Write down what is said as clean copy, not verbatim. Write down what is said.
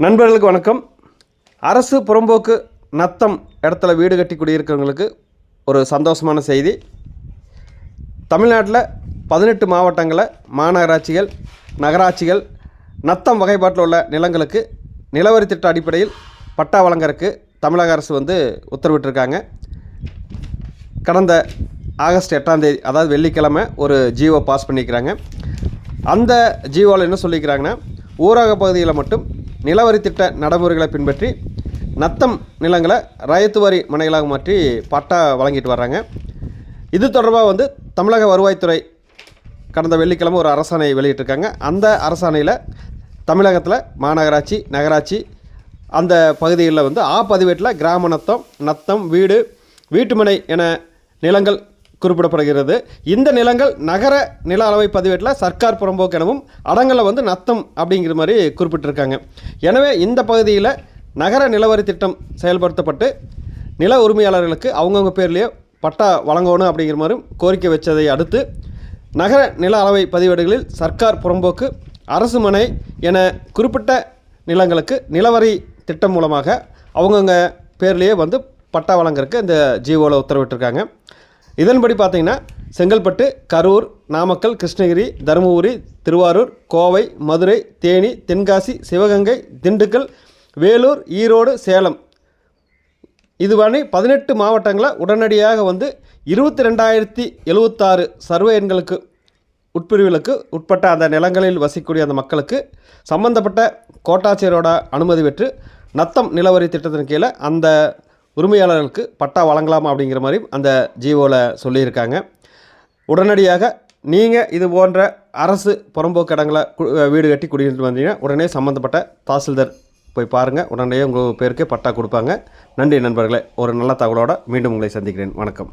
நண்பர்களுக்கு வணக்கம். அரசு புறம்போக்கு நத்தம் இடத்துல வீடு கட்டி குடியிருக்கிறவங்களுக்கு ஒரு சந்தோஷமான செய்தி. தமிழ்நாட்டில் 18 மாவட்டங்களில் மாநகராட்சிகள், நகராட்சிகள் நத்தம் வகைப்பாட்டில் உள்ள நிலங்களுக்கு நிலவரி திட்ட அடிப்படையில் பட்டா வழங்கறதுக்கு தமிழக அரசு உத்தரவிட்டிருக்காங்க. கடந்த ஆகஸ்ட் 8ஆம் தேதி, அதாவது வெள்ளிக்கிழமை ஒரு ஜிஓ பாஸ் பண்ணிக்கிறாங்க. அந்த ஜிஓவில் என்ன சொல்லிக்கிறாங்கன்னா, ஊரக பகுதியில் மட்டும் நிலவரி திட்ட நடைமுறைகளை பின்பற்றி நத்தம் நிலங்களை ரயத்து வரி மனைகளாக மாற்றி பட்டா வழங்கிட்டு வர்றாங்க. இது தொடர்பாக தமிழக வருவாய்த்துறை கடந்த வெள்ளிக்கிழமை ஒரு அரசாணை வெளியிட்டிருக்காங்க. அந்த அரசாணையில் தமிழகத்தில் மாநகராட்சி, நகராட்சி அந்த பகுதிகளில் ஆ பதிவேட்டில் கிராம நத்தம், வீடு, வீட்டுமனை என நிலங்கள் குறிப்பிடப்படுகிறது. இந்த நிலங்கள் நகர நில அளவை பதிவேட்டில் சர்க்கார் புறம்போக்கு எனவும் அடங்கலில் நத்தம் அப்படிங்கிற மாதிரி குறிப்பிட்டிருக்காங்க. எனவே இந்த பகுதியில் நகர நிலவரி திட்டம் செயல்படுத்தப்பட்டு நில உரிமையாளர்களுக்கு அவங்கவுங்க பேர்லேயே பட்டா வழங்கணும் அப்படிங்கிற மாதிரி கோரிக்கை வச்சதை அடுத்து நகர நில அளவை பதிவேடுகளில் சர்க்கார் புறம்போக்கு, அரசு மனை என குறிப்பிட்ட நிலங்களுக்கு நிலவரி திட்டம் மூலமாக அவங்கவுங்க பேர்லேயே பட்டா வழங்குறதுக்கு இந்த ஜிஓவில் உத்தரவிட்டிருக்காங்க. இதன்படி பார்த்திங்கன்னா, செங்கல்பட்டு, கரூர், நாமக்கல், கிருஷ்ணகிரி, தருமபுரி, திருவாரூர், கோவை, மதுரை, தேனி, தென்காசி, சிவகங்கை, திண்டுக்கல், வேலூர், ஈரோடு, சேலம் இதுவரை 18 மாவட்டங்களில் உடனடியாக 22,076 சர்வே எண்களுக்கு உட்பிரிவுகளுக்கு உட்பட்ட அந்த நிலங்களில் வசிக்கக்கூடிய அந்த மக்களுக்கு சம்பந்தப்பட்ட கோட்டாட்சியரோட அனுமதி பெற்று நத்தம் நிலவரி திட்டத்தின் கீழே அந்த உரிமையாளர்களுக்கு பட்டா வழங்கலாம் அப்படிங்கிற மாதிரி அந்த ஜிஓவில் சொல்லியிருக்காங்க. உடனடியாக நீங்கள் இது போன்ற அரசு புறம்போக்கு இடங்களை வீடு கட்டி குடியிட்டு வந்தீங்கன்னா உடனே சம்மந்தப்பட்ட தாசில்தார் போய் பாருங்கள். உடனடியாக உங்கள் பேருக்கே பட்டா கொடுப்பாங்க. நன்றி நண்பர்களே. ஒரு நல்ல தகவலோடு மீண்டும் உங்களை சந்திக்கிறேன். வணக்கம்.